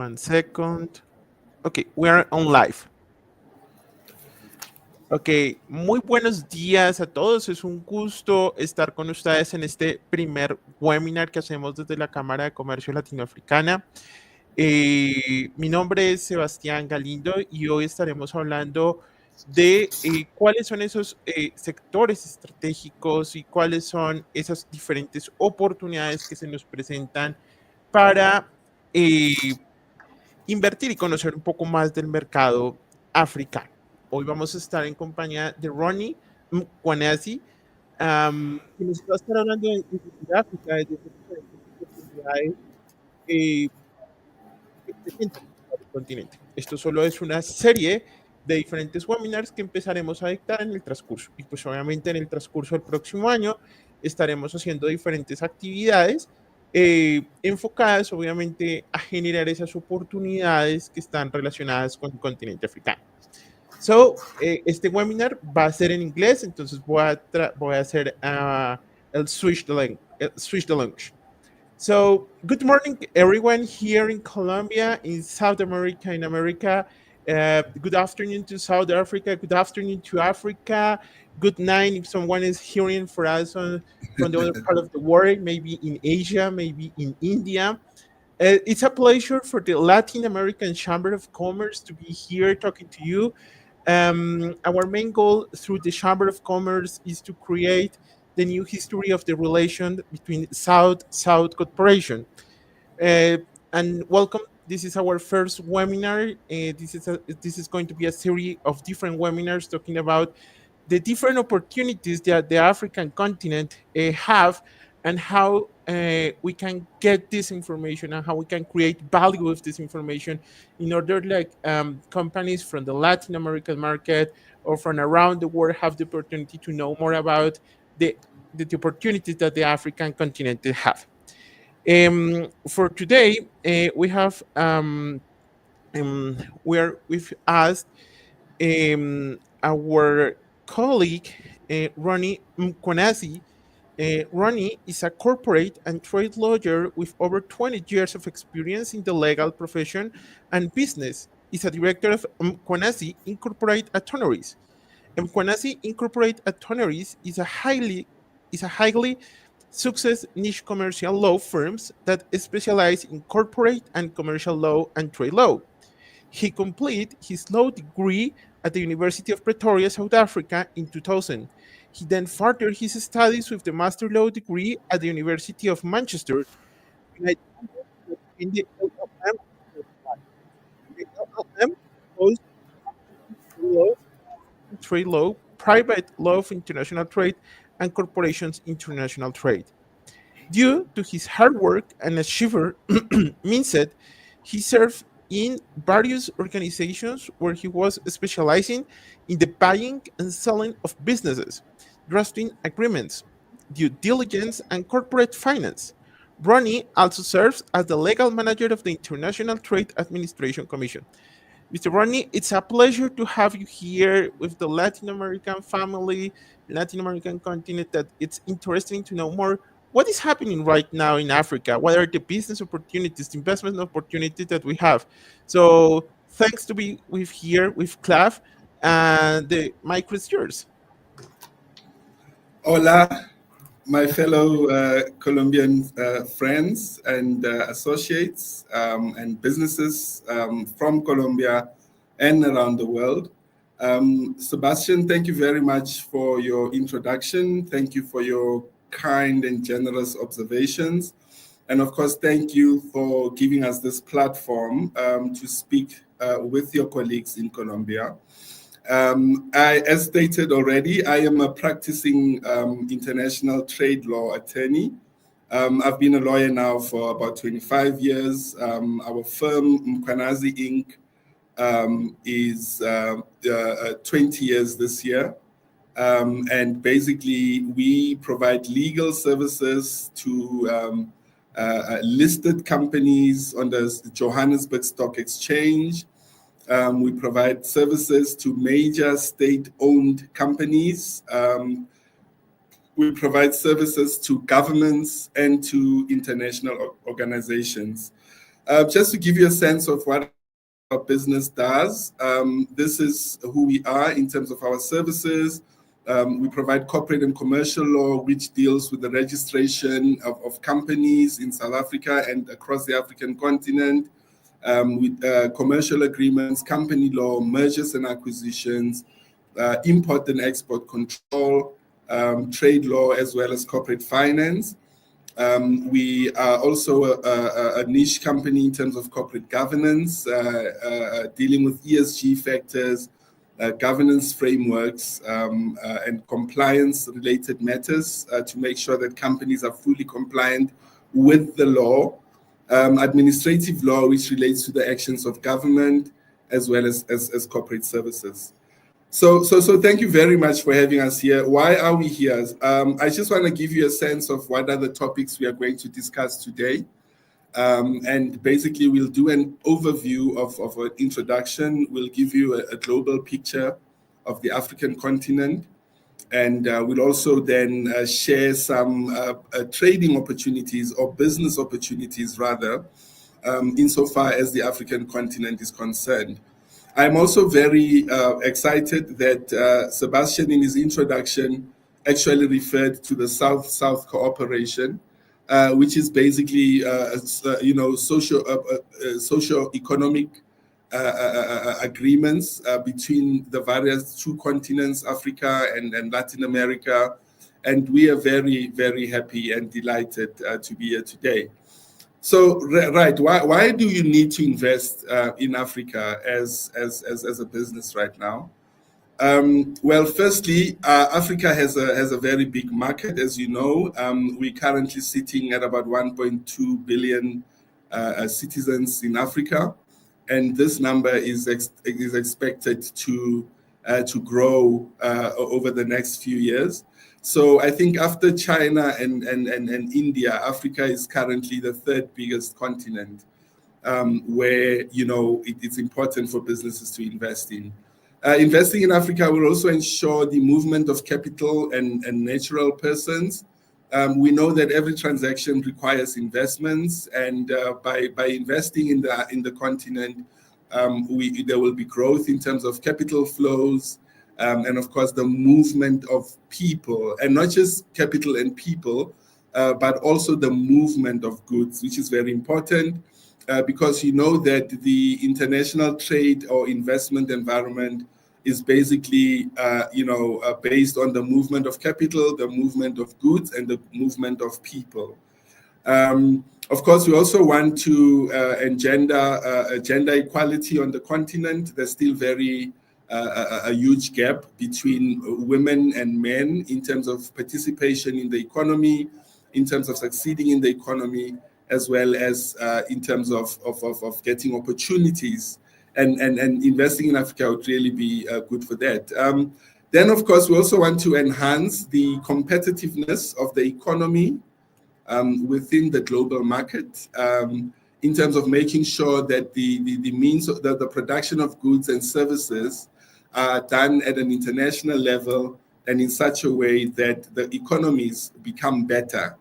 One second. Okay, we are on live. Ok, muy buenos días a todos. Es un gusto estar con ustedes en este primer webinar que hacemos desde la Cámara de Comercio Latinoamericana. Mi nombre es Sebastián Galindo y hoy estaremos hablando de cuáles son esos sectores estratégicos y cuáles son esas diferentes oportunidades que se nos presentan para invertir y conocer un poco más del mercado africano. Hoy vamos a estar en compañía de Ronnie Mkwanezi, que nos va a estar hablando de África, de diferentes oportunidades eh, que presentan el continente. Esto solo es una serie de diferentes webinars que empezaremos a dictar en el transcurso. Y pues obviamente en el transcurso del próximo año estaremos haciendo diferentes actividades enfocadas obviamente a generar esas oportunidades que están relacionadas con el continente africano. Este webinar va a ser en inglés, entonces voy a hacer el switch the language. So, good morning, everyone here in Colombia, in South America, in America. Good afternoon to South Africa. Good afternoon to Africa. Good night if someone is hearing for us from the other part of the world, maybe in Asia, maybe in India. It's a pleasure for the Latin American Chamber of Commerce to be here talking to you. Our main goal through the Chamber of Commerce is to create the new history of the relation between South cooperation. Uh, and welcome. This is our first webinar. This is going to be a series of different webinars talking about the different opportunities that the African continent have and how we can get this information and how we can create value with this information in order like companies from the Latin American market or from around the world have the opportunity to know more about the opportunities that the African continent have. For today, we have we've asked our colleague Ronnie Mkwanezi. Ronnie is a corporate and trade lawyer with over 20 years of experience in the legal profession and business. He's a director of Mkwanezi Incorporate Attorneys. Mkwanezi Incorporate Attorneys is a highly success niche commercial law firms that specialize in corporate and commercial law and trade law. He completed his law degree at the University of Pretoria, South Africa in 2000. He then furthered his studies with the Master Law degree at the University of Manchester, United Kingdom, in the LLM. The LLM was law, trade law, private law of international trade, and corporations international trade. Due to his hard work and achiever mindset, he served in various organizations where he was specializing in the buying and selling of businesses, drafting agreements, due diligence, and corporate finance. Ronnie also serves as the legal manager of the International Trade Administration Commission. Mr. Ronnie, it's a pleasure to have you here with the Latin American family, Latin American continent, that it's interesting to know more what is happening right now in Africa. What are the business opportunities, the investment opportunities that we have? So thanks to be with here with Clav, and the mic is yours. Hola, my fellow Colombian friends and associates and businesses from Colombia and around the world. Sebastian, thank you very much for your introduction. Thank you for your kind and generous observations. And of course, thank you for giving us this platform to speak with your colleagues in Colombia. As stated already, I am a practicing international trade law attorney. I've been a lawyer now for about 25 years. Our firm, Mkwanezi Inc., is 20 years this year. And basically, we provide legal services to listed companies on the Johannesburg Stock Exchange. We provide services to major state-owned companies. We provide services to governments and to international organizations. Just to give you a sense of what our business does, this is who we are in terms of our services. We provide corporate and commercial law, which deals with the registration of companies in South Africa and across the African continent, with commercial agreements, company law, mergers and acquisitions, import and export control, trade law, as well as corporate finance. We are also a niche company in terms of corporate governance, dealing with ESG factors, governance frameworks, and compliance-related matters to make sure that companies are fully compliant with the law, administrative law, which relates to the actions of government, as well as corporate services. So thank you very much for having us here. Why are we here? I just want to give you a sense of what are the topics we are going to discuss today. And basically, we'll do an overview of an introduction. We'll give you a global picture of the African continent. And we'll also then share some trading opportunities or business opportunities, rather, insofar as the African continent is concerned. I'm also very excited that Sebastian, in his introduction, actually referred to the South-South cooperation, which is basically, socio-economic agreements between the various two continents, Africa and Latin America. And we are very, very happy and delighted to be here today. So, right, why do you need to invest in Africa as a business right now? Well, firstly, Africa has a very big market, as you know. We're currently sitting at about 1.2 billion citizens in Africa, and this number is expected to grow over the next few years. So I think after China and India, Africa is currently the third biggest continent where it's important for businesses to invest in. Investing in Africa will also ensure the movement of capital and natural persons. We know that every transaction requires investments, and by investing in the continent, there will be growth in terms of capital flows. And of course, the movement of people, and not just capital and people, but also the movement of goods, which is very important because you know that the international trade or investment environment is basically, based on the movement of capital, the movement of goods, and the movement of people. Of course, we also want to engender gender equality on the continent. There's still a huge gap between women and men in terms of participation in the economy, in terms of succeeding in the economy, as well as in terms of getting opportunities. And investing in Africa would really be good for that. Then, of course, we also want to enhance the competitiveness of the economy within the global market, in terms of making sure that the means of the production of goods and services are done at an international level and in such a way that the economies become better,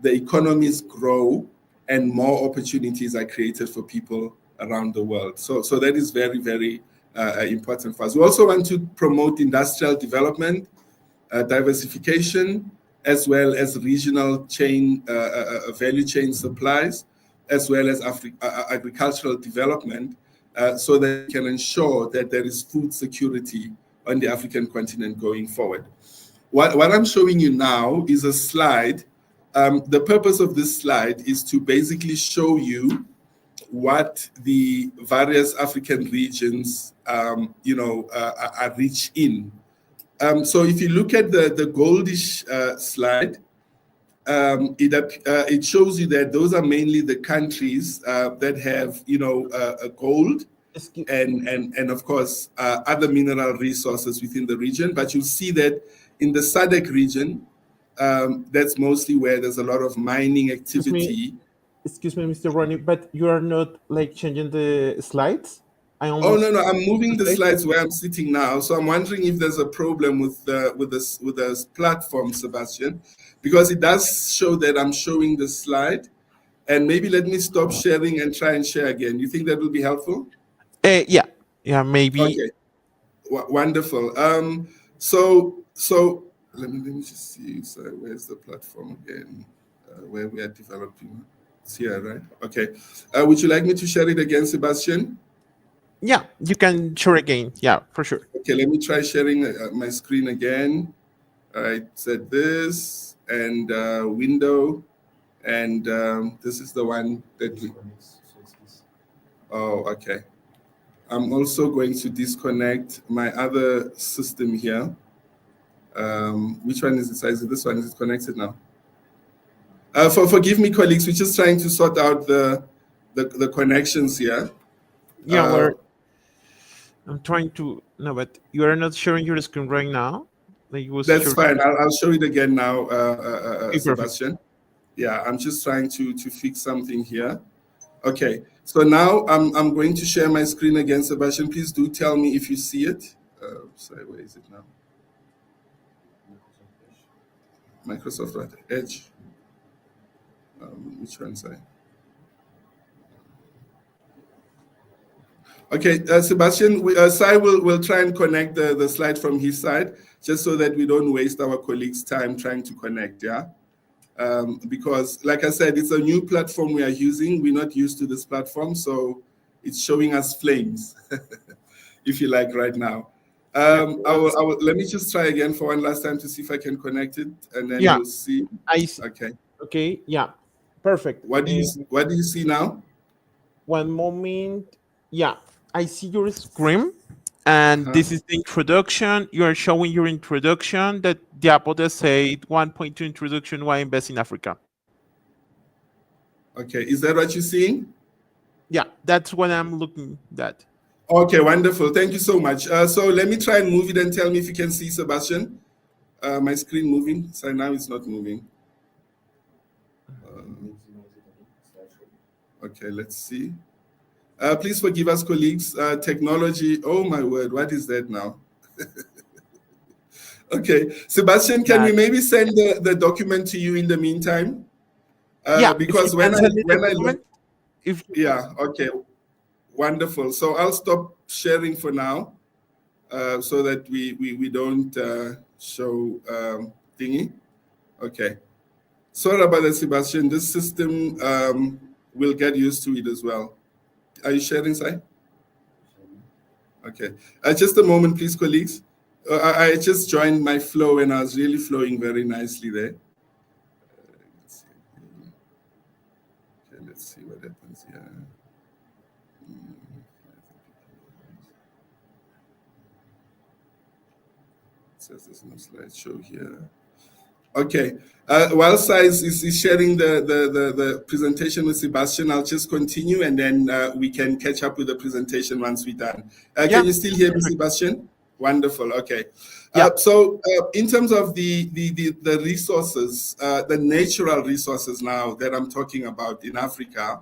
the economies grow, and more opportunities are created for people around the world. So that is very, very important for us. We also want to promote industrial development, diversification, as well as regional value chain supplies, as well as agricultural development, so that we can ensure that there is food security on the African continent going forward. What I'm showing you now is a slide. The purpose of this slide is to basically show you what the various African regions, are rich in. So if you look at the goldish slide, it shows you that those are mainly the countries that have, gold and of course other mineral resources within the region. But you'll see that in the SADC region, that's mostly where there's a lot of mining activity. Excuse me, Mr. Ronnie, but you are not changing the slides? No, I'm moving the slides where I'm sitting now. So I'm wondering if there's a problem with this platform, Sebastian, because it does show that I'm showing the slide, And maybe let me stop sharing and try and share again. You think that will be helpful? Yeah, maybe. Okay, wonderful. So let me just see. So where's the platform again? Where we are developing? It's here, right? Okay. Would you like me to share it again, Sebastian? Yeah, you can share again. Yeah, for sure. Okay, let me try sharing my screen again. All right, set this and window, and this is the one that we. Oh, okay. I'm also going to disconnect my other system here. Which one is it? Is it this one? Is it connected now? Forgive me, colleagues. We're just trying to sort out the connections here. Yeah, I'm trying to. No, but you are not sharing your screen right now. Like you was That's fine. I'll show it again now, Okay, perfect. Sebastian. Yeah, I'm just trying to fix something here. Okay, so now I'm going to share my screen again, Sebastian. Please do tell me if you see it. Sorry, where is it now? Microsoft Edge. Which one, sorry? Okay, Sebastian, Sai will try and connect the slide from his side, just so that we don't waste our colleagues' time trying to connect, yeah? Because, like I said, it's a new platform we are using. We're not used to this platform, so it's showing us flames, if you like, right now. Let me just try again for one last time to see if I can connect it, and then we'll see. I see. Okay. Okay, yeah, perfect. What do you see now? One moment. Yeah, I see your screen, and this is the introduction. You are showing your introduction that the Apple said 1.2 introduction why invest in Africa. Okay, is that what you're seeing? Yeah, that's what I'm looking at. Okay, wonderful. Thank you so much. So let me try and move it and tell me if you can see, Sebastian. My screen moving. So now it's not moving. Okay, let's see. Please forgive us, colleagues. Technology. Oh my word, what is that now? Okay, Sebastian, can we maybe send the document to you in the meantime? Yeah, because when I look, yeah, okay, wonderful. So I'll stop sharing for now, so that we don't show thingy. Okay, sorry about that, Sebastian. This system will get used to it as well. Are you sharing, Si? Okay, just a moment, please, colleagues. I just joined my flow and I was really flowing very nicely there. Let's see what happens here. It says there's no slideshow here. Okay, while Size is sharing the presentation with Sebastian, I'll just continue and then we can catch up with the presentation once we're done. Can you still hear me, Sebastian? Wonderful, okay. So in terms of the resources, the natural resources now that I'm talking about in Africa,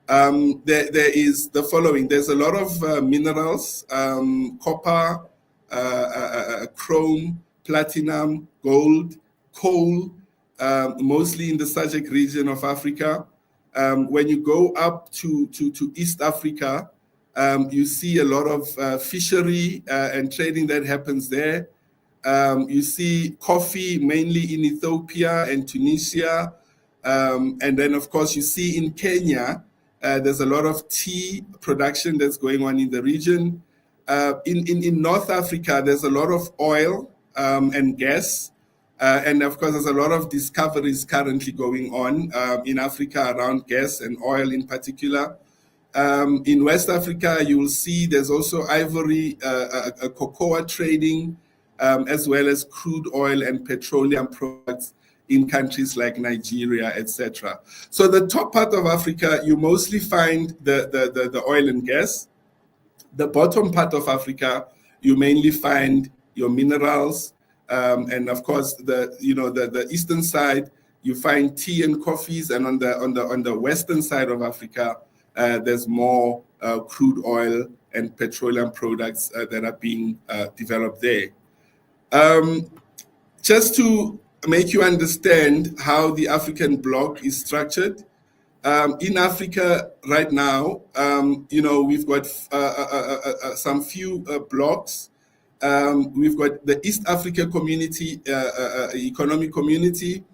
there is the following. There's a lot of minerals, copper, chrome, platinum, gold, coal, mostly in the SADC region of Africa. When you go up to East Africa, you see a lot of fishery and trading that happens there. You see coffee mainly in Ethiopia and Tunisia. And then, of course, you see in Kenya, there's a lot of tea production that's going on in the region. In North Africa, there's a lot of oil and gas. And of course, there's a lot of discoveries currently going on in Africa around gas and oil in particular. In West Africa, you will see there's also ivory, cocoa trading, as well as crude oil and petroleum products in countries like Nigeria, etc. So the top part of Africa, you mostly find the oil and gas. The bottom part of Africa, you mainly find your minerals, and of course the eastern side, you find tea and coffees, and on the western side of Africa, there's more crude oil and petroleum products that are being developed there. Just to make you understand how the African bloc is structured, In Africa right now, we've got some few blocks. We've got the East Africa Community, Economic Community.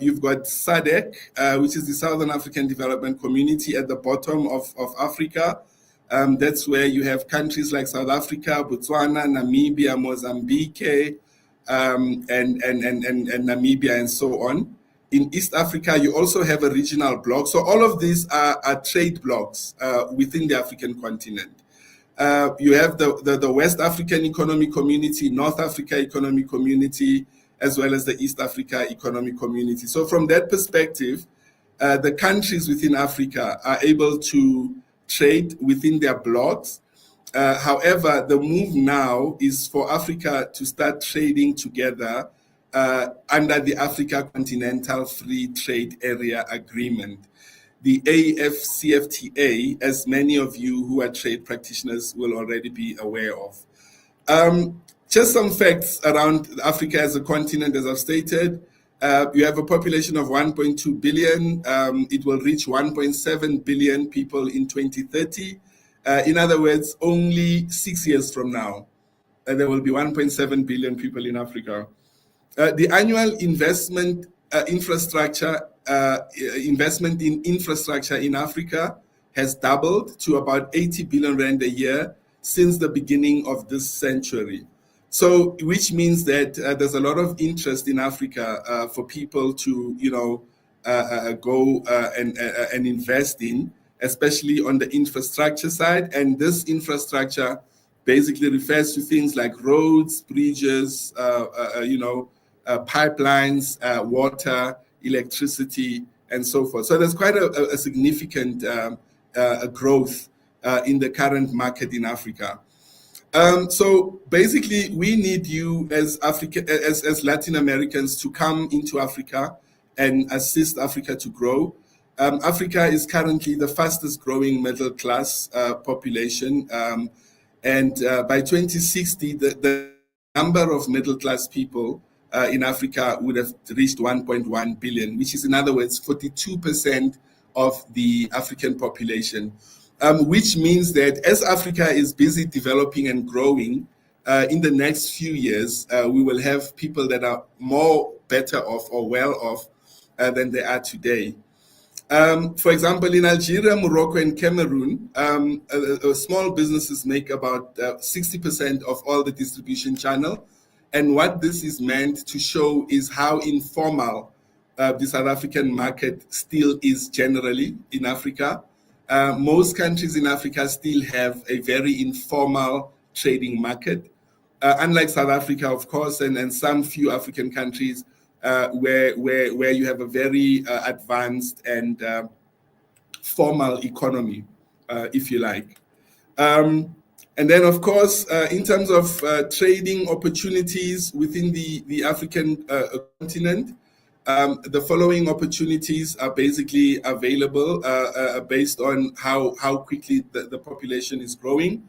You've got SADC, which is the Southern African Development Community at the bottom of Africa. That's where you have countries like South Africa, Botswana, Namibia, Mozambique, and Namibia, and so on. In East Africa, you also have a regional bloc. So all of these are trade blocs within the African continent. You have the West African Economic Community, North Africa Economic Community, as well as the East Africa Economic Community. So from that perspective, the countries within Africa are able to trade within their blocs. However, the move now is for Africa to start trading together under the Africa Continental Free Trade Area Agreement, the AFCFTA, as many of you who are trade practitioners will already be aware of. Just some facts around Africa as a continent, as I've stated. You have a population of 1.2 billion. It will reach 1.7 billion people in 2030. In other words, only 6 years from now, there will be 1.7 billion people in Africa. The annual investment investment in infrastructure in Africa has doubled to about 80 billion rand a year since the beginning of this century. So, which means that there's a lot of interest in Africa for people to, go and invest in, especially on the infrastructure side. And this infrastructure basically refers to things like roads, bridges, pipelines, water, electricity, and so forth. So there's quite a significant growth in the current market in Africa. So basically, we need you as as Latin Americans to come into Africa and assist Africa to grow. Africa is currently the fastest growing middle class population, and by 2060, the number of middle class people in Africa would have reached 1.1 billion, which is, in other words, 42% of the African population. Which means that as Africa is busy developing and growing, in the next few years, we will have people that are better off or well off than they are today. For example, in Algeria, Morocco, and Cameroon, small businesses make about 60% of all the distribution channel. And what this is meant to show is how informal the South African market still is generally in Africa. Most countries in Africa still have a very informal trading market, unlike South Africa, of course, and some few African countries where you have a very advanced and formal economy, if you like. And then, of course, in terms of trading opportunities within the African continent, the following opportunities are basically available based on how quickly the population is growing.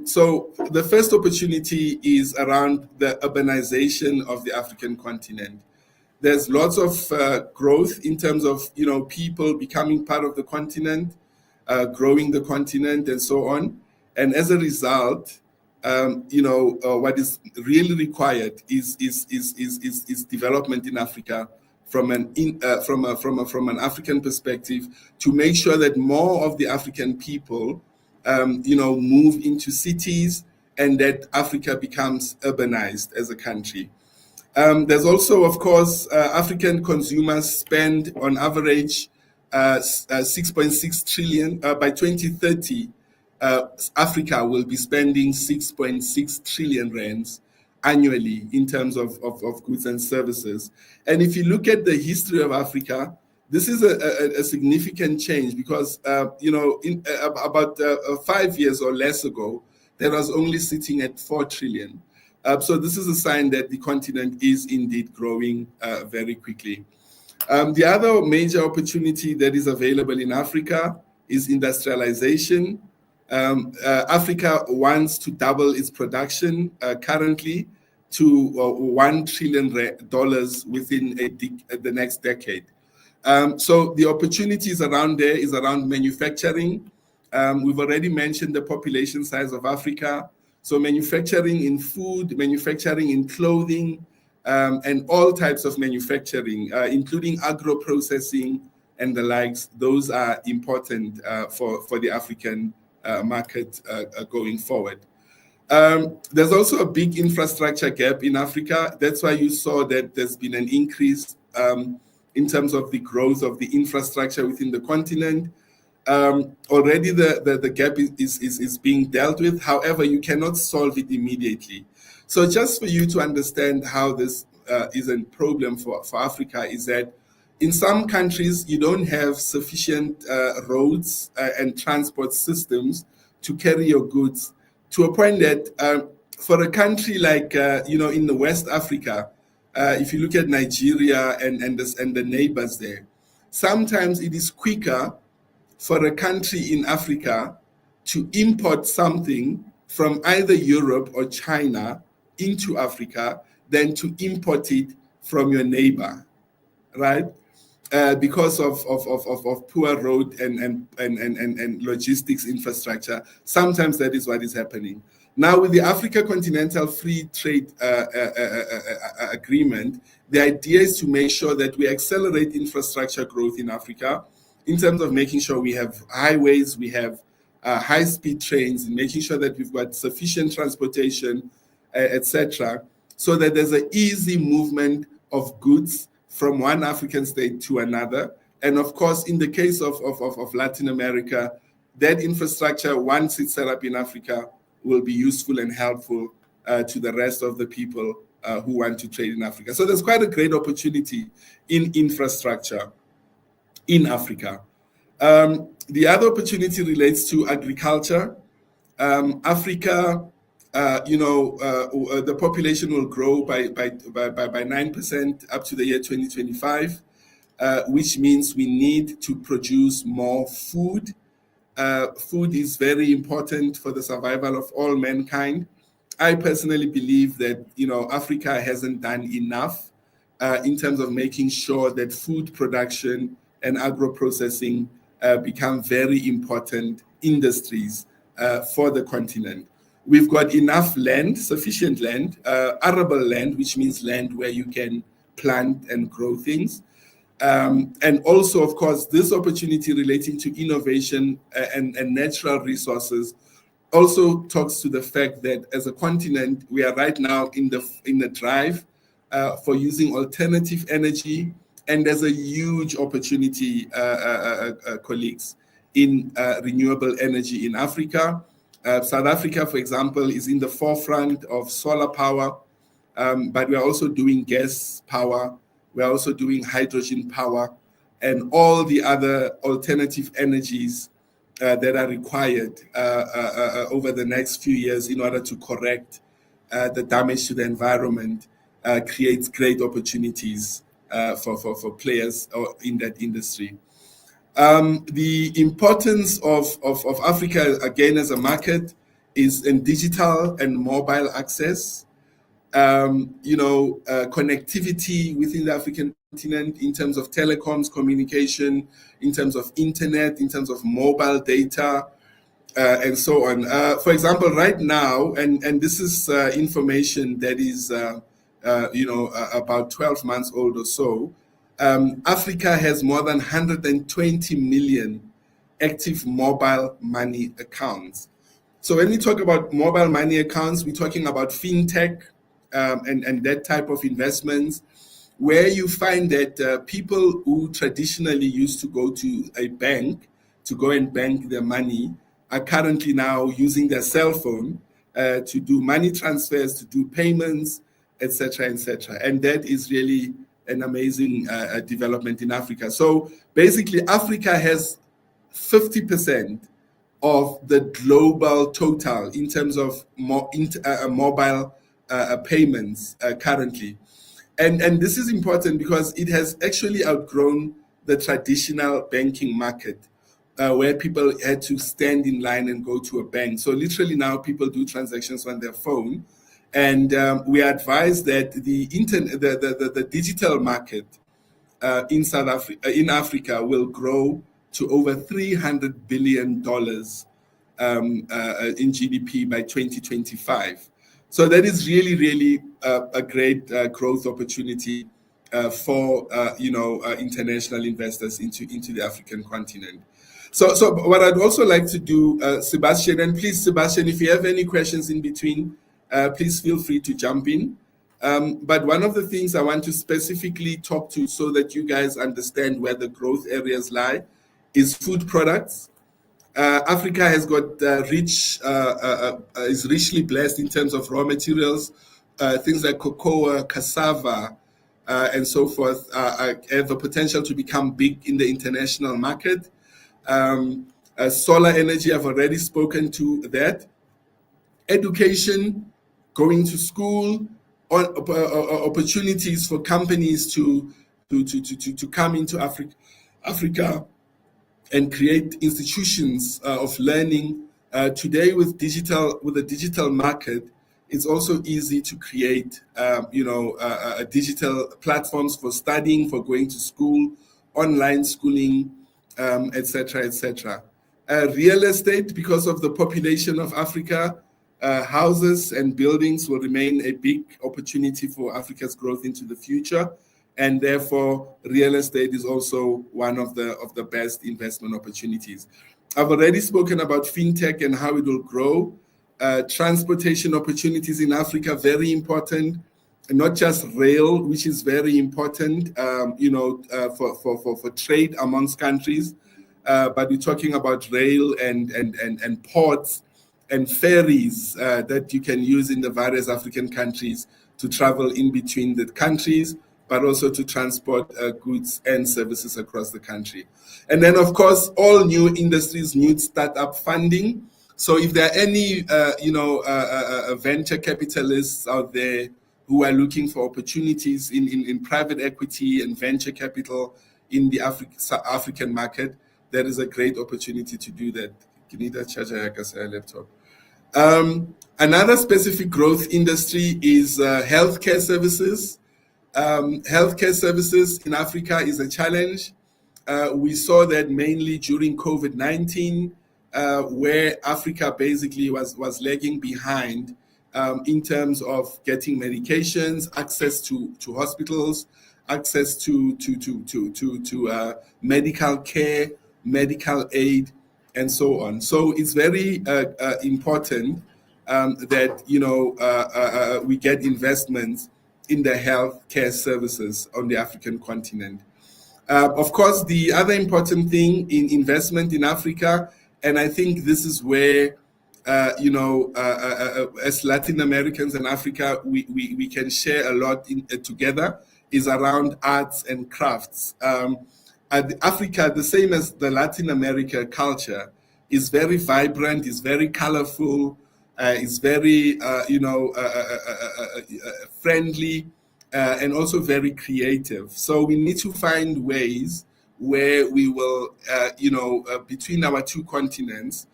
So the first opportunity is around the urbanization of the African continent. There's lots of growth in terms of people becoming part of the continent, growing the continent, and so on. And as a result, what is really required is development in Africa from an African perspective, to make sure that more of the African people move into cities and that Africa becomes urbanized as a country. There's also, of course, African consumers spend on average 6.6 trillion by 2030. Africa will be spending 6.6 trillion rands annually in terms of goods and services. And if you look at the history of Africa, this is a significant change because, about 5 years or less ago, that was only sitting at 4 trillion. So this is a sign that the continent is indeed growing very quickly. The other major opportunity that is available in Africa is industrialization. Africa wants to double its production currently to $1 trillion within the next decade. So the opportunities around there is around manufacturing. We've already mentioned the population size of Africa. So manufacturing in food, manufacturing in clothing, and all types of manufacturing, including agro-processing and the likes, those are important for the African market going forward. There's also a big infrastructure gap in Africa. That's why you saw that there's been an increase in terms of the growth of the infrastructure within the continent. Already the gap is being dealt with. However, you cannot solve it immediately. So just for you to understand how this is a problem for Africa is that in some countries, you don't have sufficient roads and transport systems to carry your goods to a point that for a country like, in the West Africa, if you look at Nigeria and the neighbors there, sometimes it is quicker for a country in Africa to import something from either Europe or China into Africa than to import it from your neighbor, right? Because of poor road and logistics infrastructure. Sometimes that is what is happening. Now with the Africa Continental Free Trade Agreement, the idea is to make sure that we accelerate infrastructure growth in Africa in terms of making sure we have highways, we have high-speed trains, and making sure that we've got sufficient transportation, etc., so that there's an easy movement of goods from one African state to another. And of course, in the case of Latin America, that infrastructure, once it's set up in Africa, will be useful and helpful to the rest of the people who want to trade in Africa. So there's quite a great opportunity in infrastructure in Africa. The other opportunity relates to agriculture. Africa, the population will grow by 9% up to the year 2025, which means we need to produce more food. Food is very important for the survival of all mankind. I personally believe that, Africa hasn't done enough in terms of making sure that food production and agro-processing become very important industries for the continent. We've got enough land, sufficient land, arable land, which means land where you can plant and grow things. And also, of course, this opportunity relating to innovation and natural resources also talks to the fact that as a continent, we are right now in the drive for using alternative energy. And there's a huge opportunity, colleagues, in renewable energy in Africa. South Africa, for example, is in the forefront of solar power, but we're also doing gas power. We're also doing hydrogen power and all the other alternative energies that are required over the next few years in order to correct the damage to the environment, creates great opportunities for players in that industry. The importance of Africa, again, as a market is in digital and mobile access, connectivity within the African continent in terms of telecoms, communication, in terms of internet, in terms of mobile data, and so on. For example, right now, and this is information that is, about 12 months old or so, Africa has more than 120 million active mobile money accounts. So when we talk about mobile money accounts, we're talking about fintech and that type of investments, where you find that people who traditionally used to go to a bank to go and bank their money are currently now using their cell phone to do money transfers, to do payments, etc., etc. And that is really an amazing development in Africa. So basically, Africa has 50% of the global total in terms of mobile payments currently. And this is important because it has actually outgrown the traditional banking market where people had to stand in line and go to a bank. So literally now people do transactions on their phone. And we advise that the digital market in Africa will grow to over $300 billion in GDP by 2025. So that is really, really a great growth opportunity for international investors into the African continent. So what I'd also like to do, Sebastian, and please, Sebastian, if you have any questions in between, please feel free to jump in. But one of the things I want to specifically talk to so that you guys understand where the growth areas lie is food products. Africa has got is richly blessed in terms of raw materials. Things like cocoa, cassava, and so forth have the potential to become big in the international market. Solar energy, I've already spoken to that. Education, going to school, opportunities for companies to come into Africa and create institutions of learning. Today, with the digital market, it's also easy to create, digital platforms for studying, for going to school, online schooling, etc., etc. Real estate, because of the population of Africa, houses and buildings will remain a big opportunity for Africa's growth into the future. And therefore, real estate is also one of the best investment opportunities. I've already spoken about fintech and how it will grow. Transportation opportunities in Africa, very important. And not just rail, which is very important, for trade amongst countries. But we're talking about rail and ports and ferries that you can use in the various African countries to travel in between the countries, but also to transport goods and services across the country. And then, of course, all new industries need startup funding. So if there are any, venture capitalists out there who are looking for opportunities in private equity and venture capital in the African market, there is a great opportunity to do that. Laptop. Another specific growth industry is healthcare services. Healthcare services in Africa is a challenge. We saw that mainly during COVID-19, where Africa basically was lagging behind in terms of getting medications, access to hospitals, access to medical care, medical aid, and so on. So it's very important that we get investments in the healthcare services on the African continent. Of course, the other important thing in investment in Africa, and I think this is where as Latin Americans and Africa, we can share a lot together, is around arts and crafts. Africa, the same as the Latin America culture, is very vibrant, is very colorful, is very friendly, and also very creative. So we need to find ways where we will, between our two continents,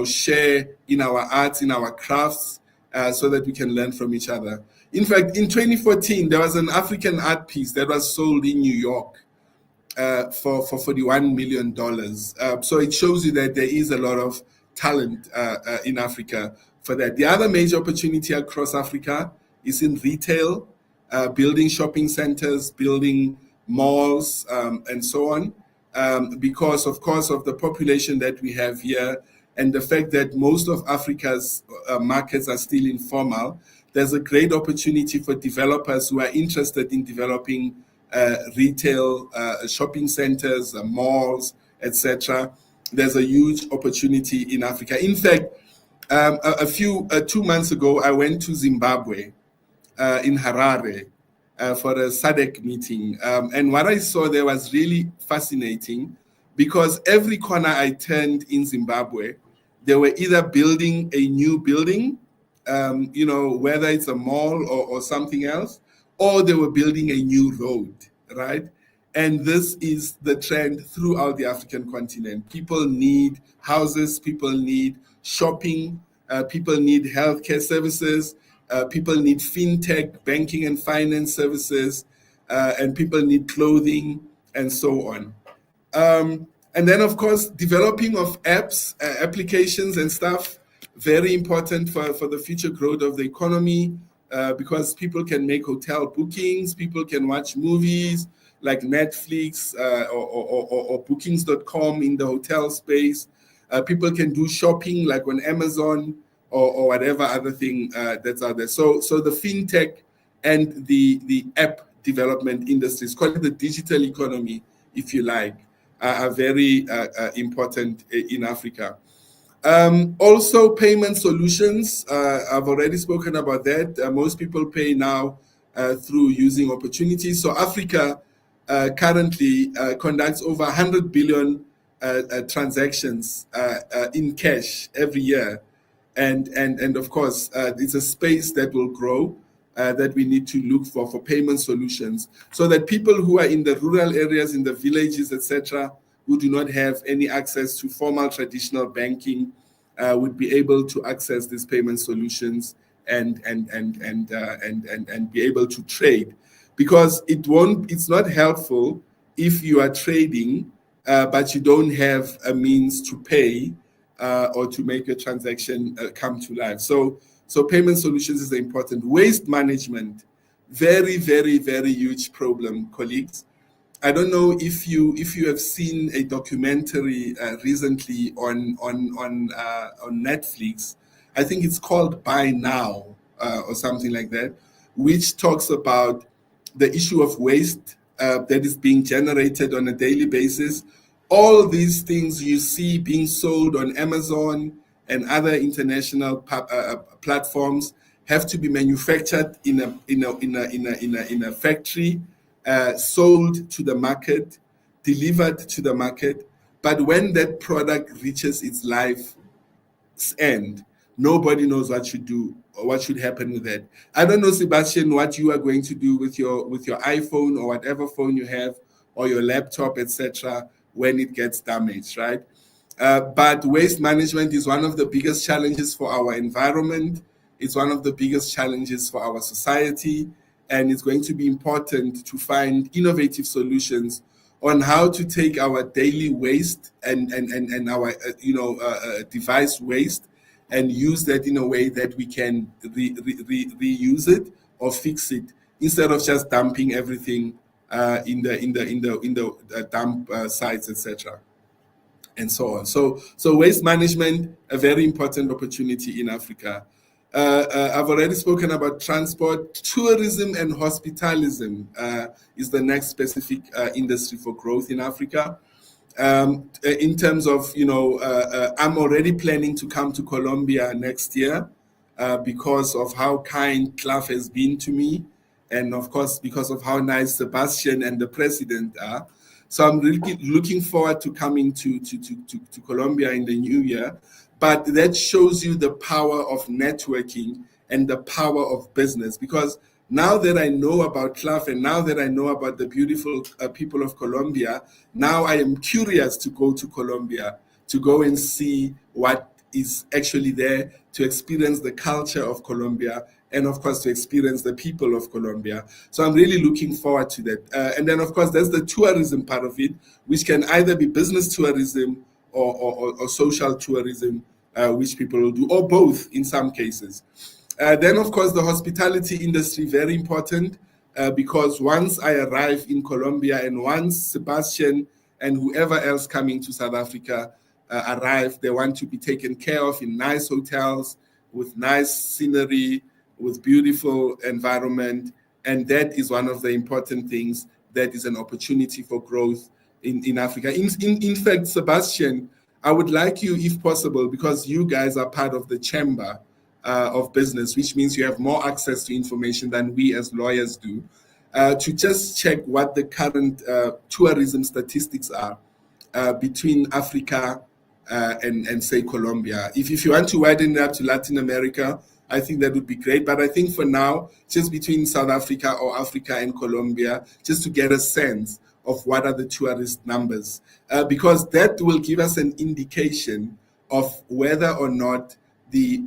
share in our arts, in our crafts, so that we can learn from each other. In fact, in 2014, there was an African art piece that was sold in New York for $41 million. So it shows you that there is a lot of talent in Africa for that. The other major opportunity across Africa is in retail, building shopping centers, building malls, and so on. Because, of course, of the population that we have here and the fact that most of Africa's markets are still informal, there's a great opportunity for developers who are interested in developing retail, shopping centers, malls, etc. There's a huge opportunity in Africa. In fact, 2 months ago, I went to Zimbabwe in Harare for a SADC meeting. And what I saw there was really fascinating because every corner I turned in Zimbabwe, they were either building a new building, whether it's a mall or something else, or they were building a new road, right? And this is the trend throughout the African continent. People need houses, people need shopping, people need healthcare services, people need fintech, banking and finance services, and people need clothing and so on. And then, of course, developing of apps, applications and stuff, very important for the future growth of the economy, because people can make hotel bookings, people can watch movies like Netflix or bookings.com in the hotel space. People can do shopping like on Amazon or whatever other thing that's out there. So the fintech and the app development industries, call it the digital economy, if you like, are very important in Africa. Also, payment solutions. I've already spoken about that. Most people pay now through using opportunities. So Africa currently conducts over 100 billion transactions in cash every year. And of course, it's a space that will grow, that we need to look for payment solutions, so that people who are in the rural areas, in the villages, etc., who do not have any access to formal traditional banking, would be able to access these payment solutions and be able to trade, because it's not helpful if you are trading but you don't have a means to pay or to make a transaction come to life. So payment solutions is important. Waste management, very, very, very huge problem, colleagues. I don't know if you have seen a documentary recently on Netflix. I think it's called Buy Now or something like that, which talks about the issue of waste that is being generated on a daily basis. All these things you see being sold on Amazon and other international platforms have to be manufactured in a factory, sold to the market, delivered to the market. But when that product reaches its life's end, nobody knows what should do or what should happen with that. I don't know, Sebastian, what you are going to do with your iPhone or whatever phone you have, or your laptop, etc., when it gets damaged, right? But waste management is one of the biggest challenges for our environment. It's one of the biggest challenges for our society. And it's going to be important to find innovative solutions on how to take our daily waste and our device waste and use that in a way that we can reuse it or fix it, instead of just dumping everything in the dump sites, etc., and so on. So waste management, a very important opportunity in Africa. I've already spoken about transport. Tourism and hospitalism is the next specific industry for growth in Africa. In terms of, I'm already planning to come to Colombia next year because of how kind CLAF has been to me, and of course because of how nice Sebastian and the president are. So I'm really looking forward to coming to Colombia in the new year. But that shows you the power of networking and the power of business, because now that I know about CLAF and now that I know about the beautiful people of Colombia, now I am curious to go to Colombia, to go and see what is actually there, to experience the culture of Colombia, and of course to experience the people of Colombia. So I'm really looking forward to that. And then of course there's the tourism part of it, which can either be business tourism or social tourism, which people will do, or both in some cases. Then, of course, the hospitality industry, very important, because once I arrive in Colombia and once Sebastian and whoever else coming to South Africa arrive, they want to be taken care of in nice hotels, with nice scenery, with beautiful environment. And that is one of the important things that is an opportunity for growth in Africa. In fact, Sebastian, I would like you, if possible, because you guys are part of the chamber of business, which means you have more access to information than we as lawyers do, to just check what the current tourism statistics are between Africa and say Colombia. If you want to widen it up to Latin America, I think that would be great. But I think for now, just between South Africa or Africa and Colombia, just to get a sense of what are the tourist numbers, because that will give us an indication of whether or not the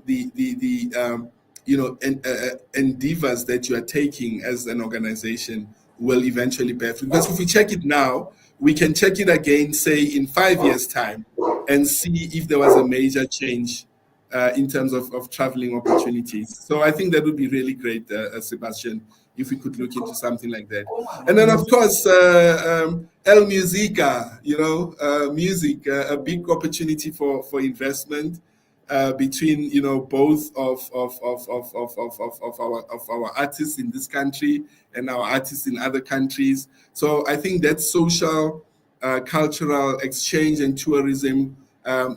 endeavors that you are taking as an organization will eventually bear fruit. Because if we check it now, we can check it again, say in 5 years' time, and see if there was a major change in terms of traveling opportunities. So I think that would be really great, Sebastian, if we could look into something like that. And then, of course, El Musica, music, a big opportunity for investment between both of our artists in this country and our artists in other countries. So I think that social, cultural exchange and tourism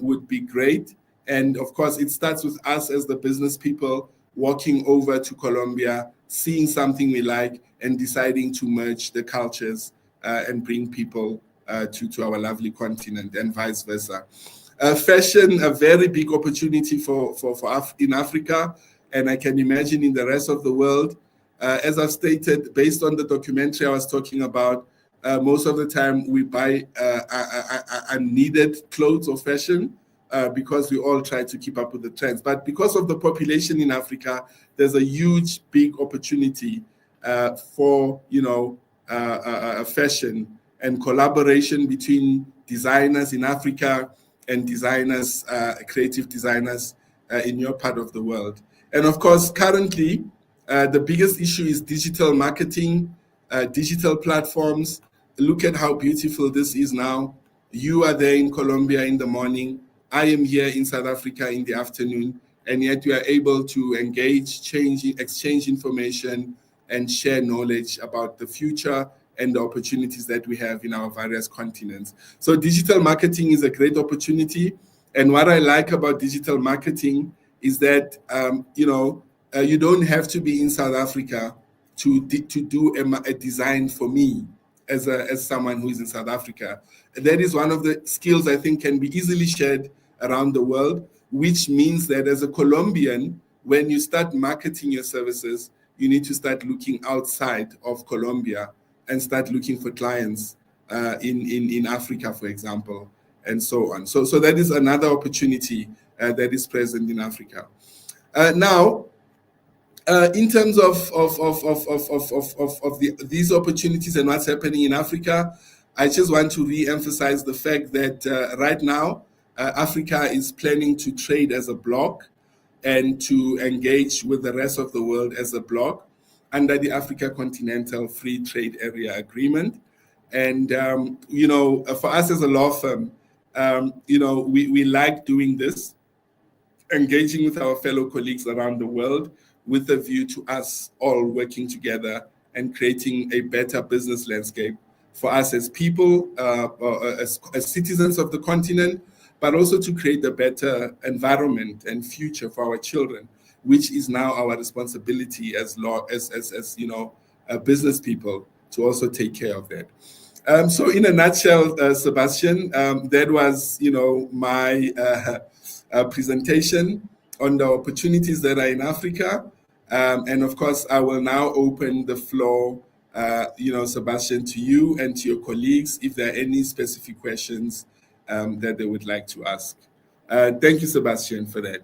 would be great. And of course, it starts with us as the business people walking over to Colombia, seeing something we like, and deciding to merge the cultures and bring people to our lovely continent, and vice versa. Fashion, a very big opportunity in Africa, and I can imagine in the rest of the world. As I've stated, based on the documentary I was talking about, most of the time we buy unneeded clothes or fashion because we all try to keep up with the trends. But because of the population in Africa, there's a huge, big opportunity for fashion and collaboration between designers in Africa and designers, creative designers in your part of the world. And of course, currently, the biggest issue is digital marketing, digital platforms. Look at how beautiful this is now. You are there in Colombia in the morning. I am here in South Africa in the afternoon. And yet we are able to engage, exchange information, and share knowledge about the future and the opportunities that we have in our various continents. So digital marketing is a great opportunity. And what I like about digital marketing is that, you don't have to be in South Africa to do a design for me as someone who is in South Africa. That is one of the skills I think can be easily shared around the world, which means that as a Colombian, when you start marketing your services, you need to start looking outside of Colombia and start looking for clients in Africa, for example, and so on. So that is another opportunity that is present in Africa. Now, in terms of these opportunities and what's happening in Africa, I just want to re-emphasize the fact that right now, Africa is planning to trade as a bloc and to engage with the rest of the world as a bloc under the Africa Continental Free Trade Area Agreement. And, for us as a law firm, we like doing this, engaging with our fellow colleagues around the world with a view to us all working together and creating a better business landscape for us as people, as citizens of the continent, but also to create a better environment and future for our children, which is now our responsibility as business people to also take care of that. So in a nutshell, Sebastian, that was, my presentation on the opportunities that are in Africa. And of course, I will now open the floor, Sebastian, to you and to your colleagues, if there are any specific questions that they would like to ask. Thank you, Sebastian, for that.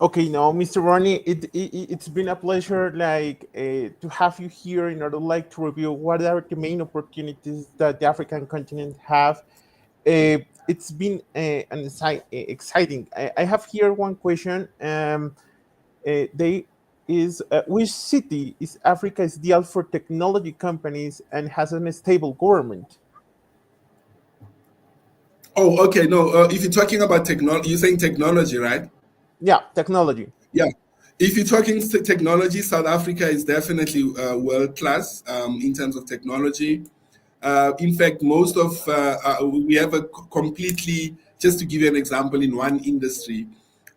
Okay, now, Mr. Ronnie, it's been a pleasure, to have you here in order, to review what are the main opportunities that the African continent have. It's been exciting. I have here one question. Which city is Africa ideal for technology companies and has a stable government? Oh, okay. No, if you're talking about technology, you're saying technology, right? Yeah, technology. Yeah. If you're talking technology, South Africa is definitely world class in terms of technology. In fact, most of we have a completely, just to give you an example, in one industry,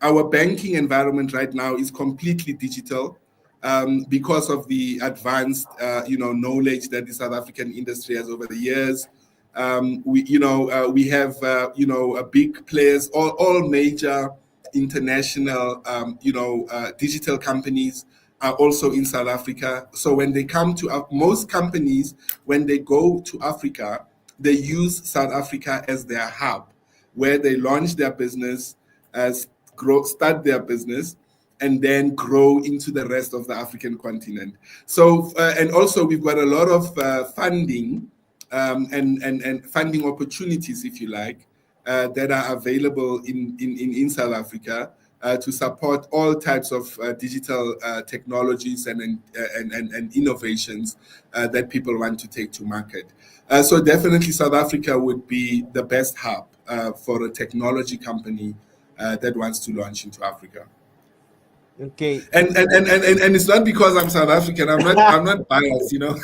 our banking environment right now is completely digital because of the advanced, knowledge that the South African industry has over the years. We have, big players, all major international, digital companies are also in South Africa. So when they come to most companies, when they go to Africa, they use South Africa as their hub, where they launch their business, start their business. and then grow into the rest of the African continent. So, and also we've got a lot of funding and funding opportunities, if you like, that are available in South Africa to support all types of digital technologies and innovations that people want to take to market. So definitely South Africa would be the best hub for a technology company that wants to launch into Africa. Okay. And it's not because I'm South African. I'm not biased, you know.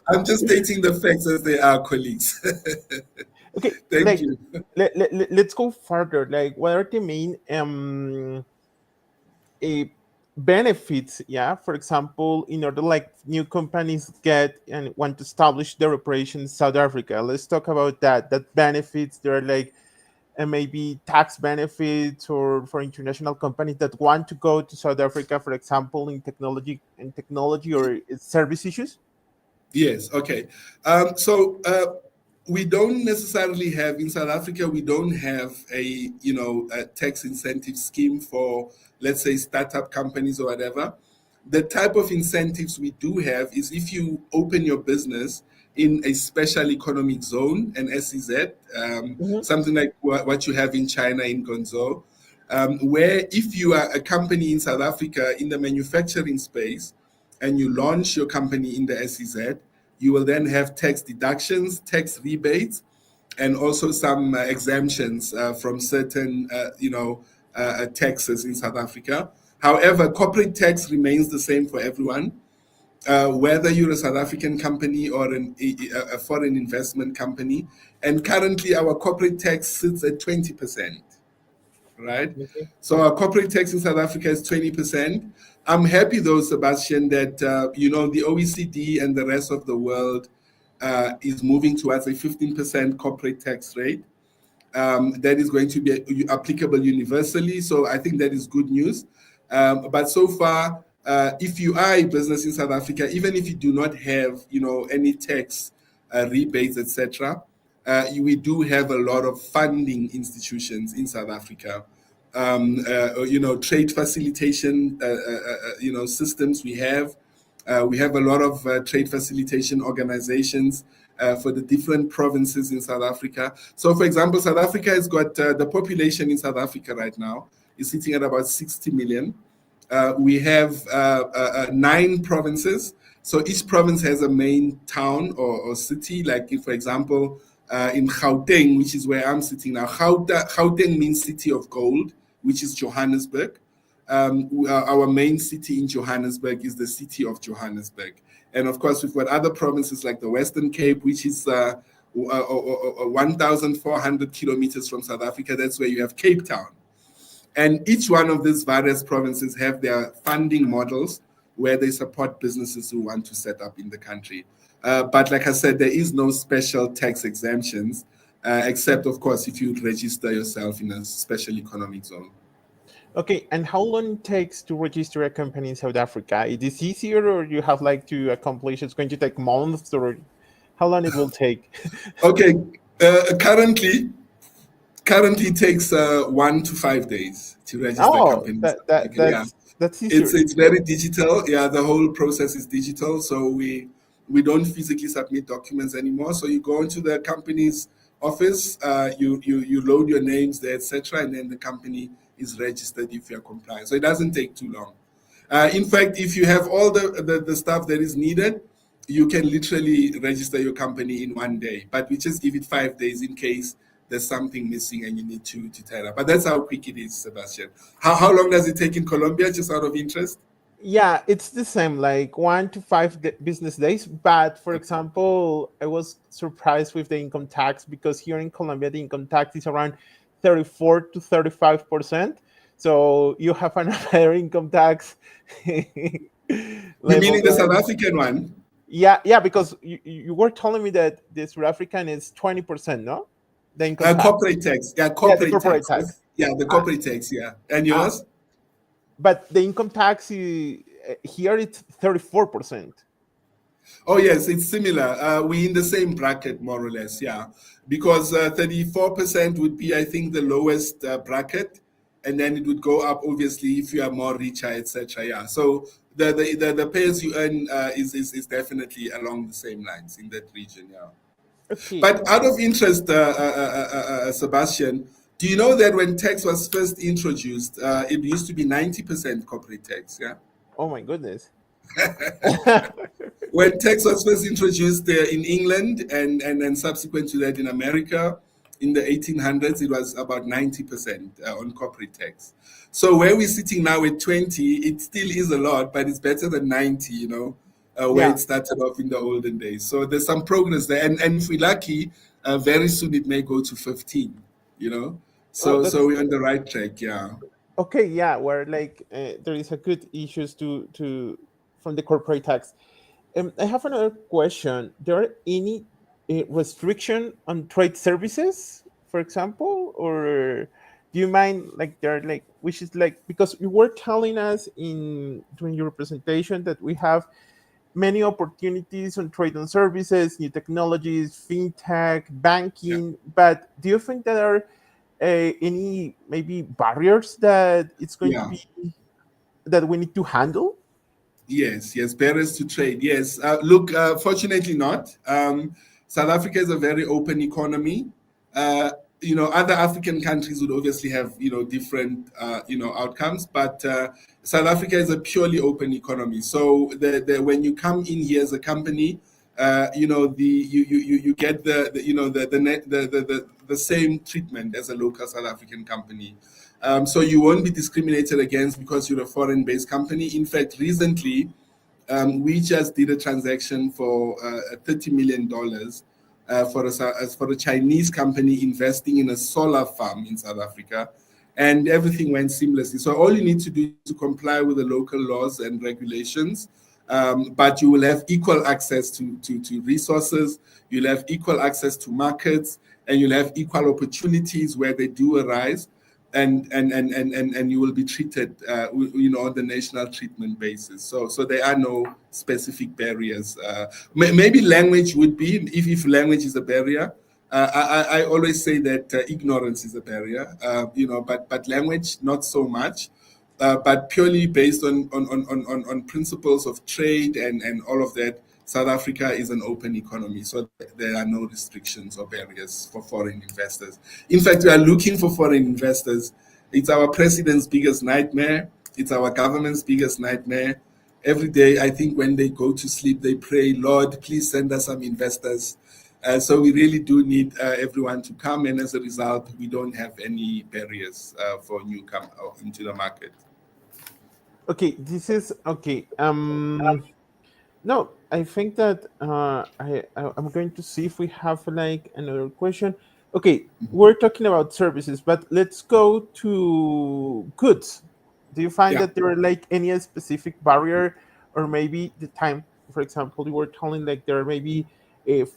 I'm just stating the facts as they are, colleagues. Okay, Thank you. let's go further. Like, what are the main benefits? Yeah, for example, in order like new companies get and want to establish their operation in South Africa. Let's talk about that. That benefits there are like maybe tax benefits or for international companies that want to go to South Africa, for example, in technology or service issues. Yes. Okay. So we don't necessarily have in South Africa. We don't have a tax incentive scheme for, let's say, startup companies or whatever. The type of incentives we do have is if you open your business in a special economic zone, an SEZ, something like what you have in China in Guangzhou, where if you are a company in South Africa in the manufacturing space and you launch your company in the SEZ, you will then have tax deductions, tax rebates, and also some exemptions from certain, taxes in South Africa. However, corporate tax remains the same for everyone, whether you're a South African company or a foreign investment company. And currently, our corporate tax sits at 20%. Right? Okay. So our corporate tax in South Africa is 20%. I'm happy though, Sebastian, that the OECD and the rest of the world is moving towards a 15% corporate tax rate. That is going to be applicable universally. So I think that is good news. But so far, if you are a business in South Africa, even if you do not have, any tax rebates, etc., we do have a lot of funding institutions in South Africa. Trade facilitation, systems we have. We have a lot of trade facilitation organizations for the different provinces in South Africa. So, for example, South Africa has got the population in South Africa right now is sitting at about 60 million. We have 9 provinces. So each province has a main town or city. Like, if, for example, in Gauteng, which is where I'm sitting now, Gauteng means city of gold, which is Johannesburg. Our main city in Johannesburg is the city of Johannesburg. And of course, we've got other provinces like the Western Cape, which is 1,400 kilometers from South Africa. That's where you have Cape Town. And each one of these various provinces have their funding models where they support businesses who want to set up in the country. But like I said, there is no special tax exemptions, except, of course, if you register yourself in a special economic zone. Okay, and how long it takes to register a company in South Africa? Is this easier, or you have like to accomplish? It's going to take months, or how long it will take? Okay, currently it takes 1 to 5 days to register companies. That's easier. It's very digital. Yeah, the whole process is digital. So we don't physically submit documents anymore. So you go into the company's office, you load your names there, etc., and then the company is registered if you're compliant. So it doesn't take too long. In fact, if you have all the stuff that is needed, you can literally register your company in 1 day. But we just give it 5 days in case there's something missing and you need to tie it up. But that's how quick it is, Sebastian. How long does it take in Colombia, just out of interest? Yeah, it's the same, like 1 to 5 business days. But for example, I was surprised with the income tax because here in Colombia, the income tax is around 34 to 35%. So you have an higher income tax. You meaning the South African one? Yeah, because you were telling me that the South African is 20%, no? The income tax. Corporate tax. Yeah, corporate tax. Yeah, the corporate tax, yeah. And yours? But the income tax here it's 34%. Oh yes, it's similar. We in the same bracket, more or less, yeah. Because 34% would be, I think, the lowest bracket, and then it would go up obviously if you are more richer, etc. Yeah. So the pay as you earn is definitely along the same lines in that region. Yeah. Okay. But out of interest, Sebastian, do you know that when tax was first introduced, it used to be 90% corporate tax? Yeah. Oh my goodness. When tax was first introduced in England and then subsequent to that in America in the 1800s, it was about 90% on corporate tax. So where we're sitting now at 20, it still is a lot, but it's better than 90, where Yeah. it started off in the olden days. So there's some progress there. And if we're lucky, very soon it may go to 15, you know. Oh, So that's we're on the right track, yeah. okay. Yeah, where like there is a good issues to from the corporate tax. I have another question. There are any restriction on trade services, for example, or do you mind like there are like which is like because you were telling us in during your presentation that we have many opportunities on trade and services, new technologies, fintech, Yeah. banking. But do you think there are any maybe barriers that it's going to Yeah. be that we need to handle? Yes, barriers to trade. Yes, look, fortunately not. South Africa is a very open economy. Uh, other African countries would obviously have, different, outcomes, but South Africa is a purely open economy. So when you come in here as a company, you get the same treatment as a local South African company. So you won't be discriminated against because you're a foreign-based company. In fact, recently, we just did a transaction for $30 million for a Chinese company investing in a solar farm in South Africa, and everything went seamlessly. So all you need to do is to comply with the local laws and regulations, but you will have equal access to resources, you'll have equal access to markets, and you'll have equal opportunities where they do arise, and you will be treated on the national treatment basis. So there are no specific barriers. Maybe language would be, if language is a barrier. I always say that ignorance is a barrier, but language not so much. But purely based on principles of trade and all of that, South Africa is an open economy, so there are no restrictions or barriers for foreign investors. In fact, we are looking for foreign investors. It's our president's biggest nightmare. It's our government's biggest nightmare. Every day, I think when they go to sleep, they pray, Lord, please send us some investors. So we really do need everyone to come, and as a result, we don't have any barriers for newcomer into the market. Okay, this is okay. No, I think that I'm going to see if we have like another question. Okay, we're talking about services, but let's go to goods. Do you find Yeah. that there are like any specific barrier, or maybe the time? For example, you were telling like there are maybe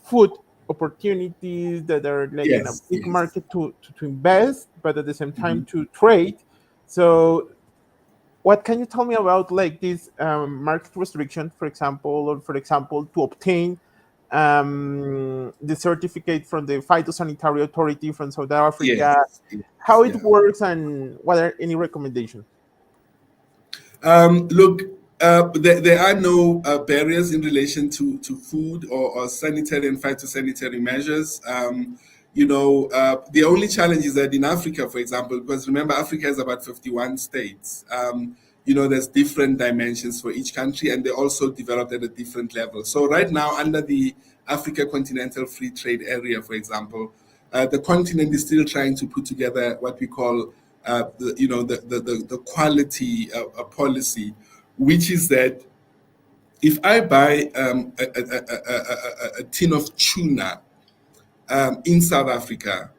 food opportunities that are like in a Yes. big Yes. market to invest, but at the same time Mhm. to trade. So what can you tell me about like this market restriction, for example, or for example, to obtain the certificate from the phytosanitary authority from South Africa, Yes. Yes. how it Yeah. works, and what are any recommendations? Look, there are no barriers in relation to food or sanitary and phytosanitary measures. The only challenge is that in Africa, for example, because remember, Africa has about 51 states. There's different dimensions for each country, and they also developed at a different level. So right now, under the Africa Continental Free Trade Area, for example, the continent is still trying to put together what we call the quality policy, which is that if I buy a tin of tuna in South Africa,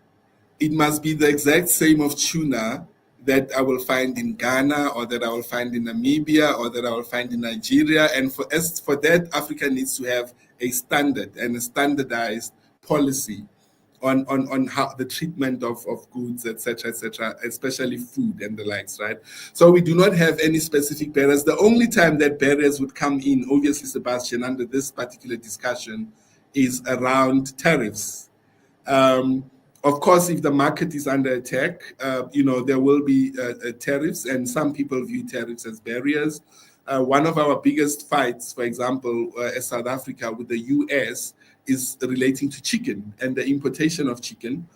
it must be the exact same of tuna that I will find in Ghana, or that I will find in Namibia, or that I will find in Nigeria. And for that, Africa needs to have a standard and a standardized policy on how the treatment of goods, etc., especially food and the likes, right? So we do not have any specific barriers. The only time that barriers would come in, obviously, Sebastian, under this particular discussion, is around tariffs. Um, Of course, if the market is under attack, there will be tariffs, and some people view tariffs as barriers. One of our biggest fights, for example, as South Africa with the US, is relating to chicken and the importation of chicken.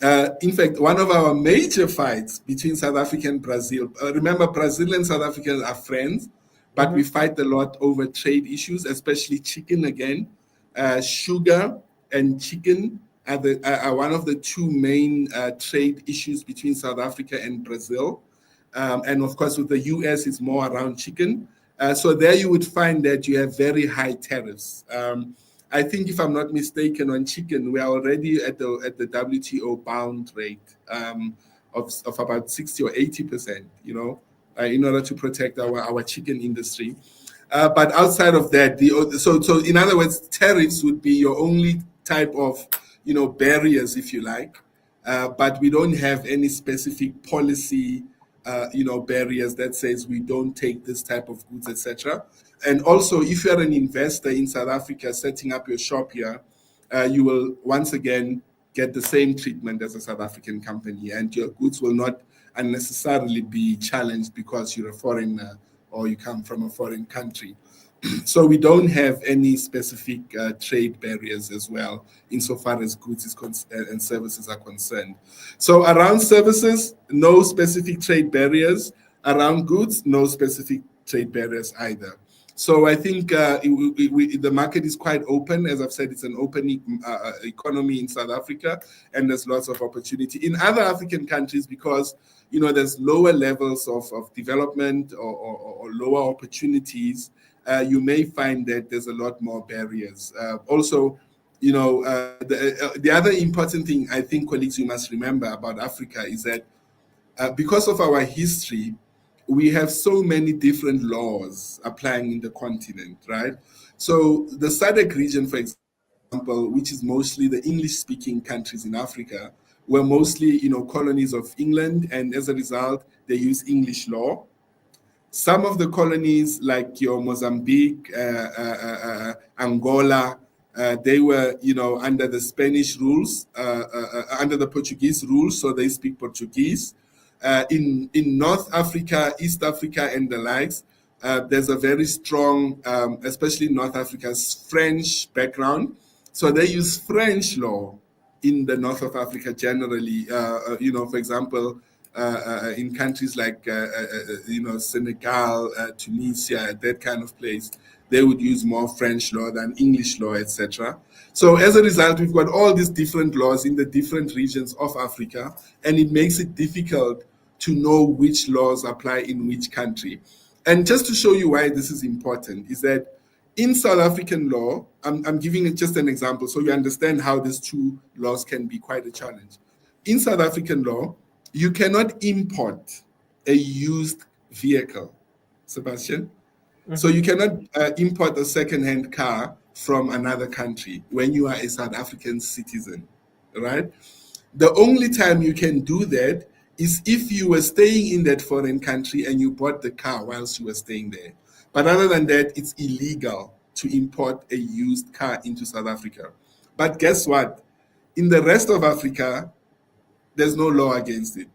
In fact, one of our major fights between South Africa and Brazil, remember, Brazil and South Africa are friends, but we fight a lot over trade issues, especially chicken again. Sugar and chicken are one of the two main trade issues between South Africa and Brazil. And of course, with the US, it's more around chicken. So there you would find that you have very high tariffs. I think, if I'm not mistaken, on chicken, we are already at the WTO bound rate of about 60 or 80%, in order to protect our chicken industry. But outside of that, so in other words, tariffs would be your only type of barriers, if you like. But we don't have any specific policy barriers that says we don't take this type of goods, etc. And also, if you're an investor in South Africa setting up your shop here, you will once again get the same treatment as a South African company, and your goods will not unnecessarily be challenged because you're a foreigner or you come from a foreign country. So we don't have any specific trade barriers as well, insofar as goods and services are concerned. So around services, no specific trade barriers. Around goods, no specific trade barriers either. So I think the market is quite open. As I've said, it's an open economy in South Africa, and there's lots of opportunity. In other African countries, because there's lower levels of development or lower opportunities, you may find that there's a lot more barriers. Also, the other important thing I think, colleagues, you must remember about Africa is that because of our history, we have so many different laws applying in the continent, right? So the SADC region, for example, which is mostly the English-speaking countries in Africa, were mostly, colonies of England, and as a result, they use English law. Some of the colonies, like your Mozambique, Angola, they were, under the Spanish rules, under the Portuguese rules, so they speak Portuguese. In North Africa, East Africa, and the likes, there's a very strong, especially North Africa's French background. So they use French law in the north of Africa generally. For example, in countries like, Senegal, Tunisia, that kind of place, they would use more French law than English law, etc. So as a result, we've got all these different laws in the different regions of Africa, and it makes it difficult to know which laws apply in which country. And just to show you why this is important is that in South African law, I'm giving it just an example so you understand how these two laws can be quite a challenge. In South African law, you cannot import a used vehicle, Sebastian. Mm-hmm. So you cannot import a second-hand car from another country when you are a South African citizen, right? The only time you can do that is if you were staying in that foreign country and you bought the car whilst you were staying there. But other than that, it's illegal to import a used car into South Africa. But guess what? In the rest of Africa, there's no law against it.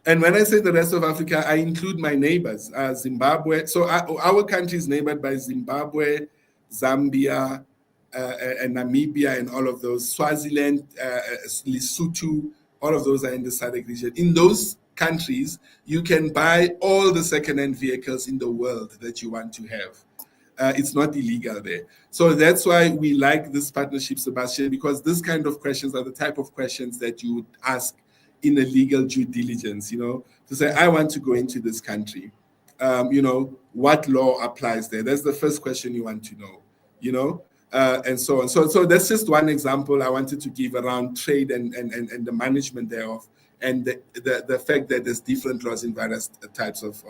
And when I say the rest of Africa, I include my neighbors, Zimbabwe. So our country is neighbored by Zimbabwe, Zambia, and Namibia, and all of those. Swaziland, Lesotho, all of those are in the SADC region. In those countries, you can buy all the second-hand vehicles in the world that you want to have. It's not illegal there. So that's why we like this partnership, Sebastian, because this kind of questions are the type of questions that you would ask in a legal due diligence, to say, I want to go into this country. What law applies there? That's the first question you want to know, and so on. So that's just one example I wanted to give around trade and the management thereof, and the fact that there's different laws in various types of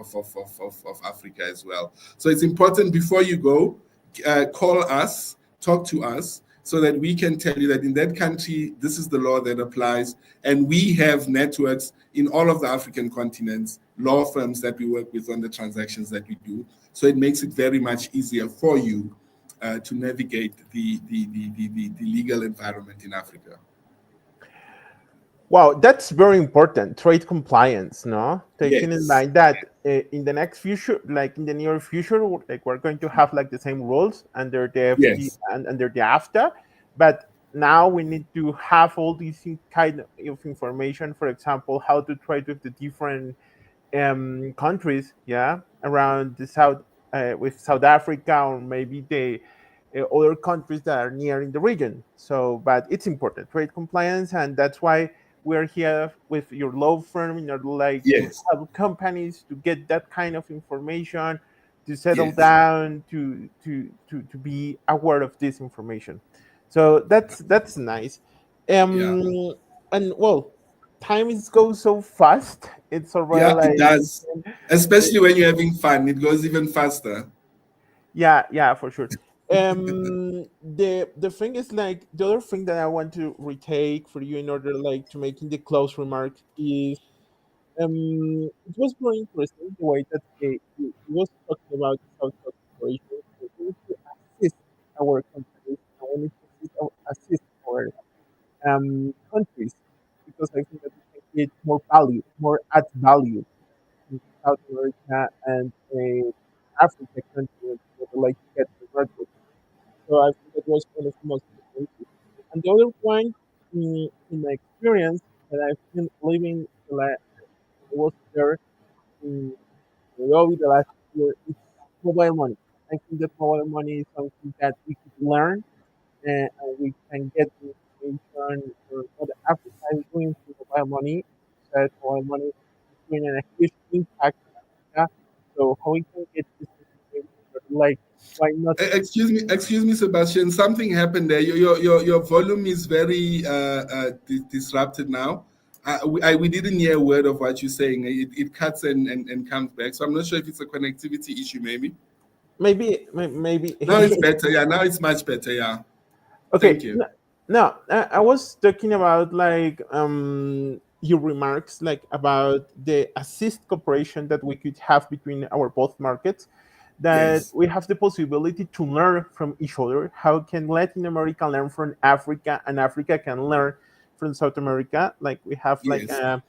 Africa as well. So it's important before you go, call us, talk to us, so that we can tell you that in that country, this is the law that applies. And we have networks in all of the African continents, law firms that we work with on the transactions that we do. So it makes it very much easier for you to navigate the legal environment in Africa. Wow, that's very important. Trade compliance, no? Taking in Yes, mind that in the next future, like in the near future, like we're going to have like the same rules under the FT yes, and under the AFTA, but now we need to have all these kind of information. For example, how to trade with the different countries, yeah, around the south, with South Africa or maybe the other countries that are near in the region. So, but it's important trade compliance, and that's why we're here with your law firm in order like to yes, help companies to get that kind of information, to settle yes, down, to be aware of this information. So that's nice. yeah. Um, and well, time is goes so fast. It's already Yeah, it like does. Especially when you're having fun, it goes even faster. yeah, yeah, for sure. The thing is like the other thing that I want to retake for you in order like to making the close remark is it was very interesting the way that he was talking about the South Coast Corporation. We need to assist our companies and we need to assist our countries because I think that we can create more value, more add value in South America and Africa countries that would like to get the market. So I think that was one of the most important things. And the other one, in my experience, that I've been living like I was there in Nairobi the last year, it's mobile money. I think that mobile money is something that we could learn and we can get the information for what Africa is doing through mobile money. That mobile money is doing a huge impact in Africa. So how we can get this information, like why not? Excuse me, Sebastian. Something happened there. Your volume is very disrupted now. We didn't hear a word of what you're saying. It cuts and comes back. So I'm not sure if it's a connectivity issue, maybe. Maybe Now it's better. Yeah, now it's much better. Yeah. okay. Thank you. No, I was talking about like your remarks like about the assist cooperation that we could have between our both markets, that Yes. we have the possibility to learn from each other. How can Latin America learn from Africa and Africa can learn from South America? Like we have like Yes.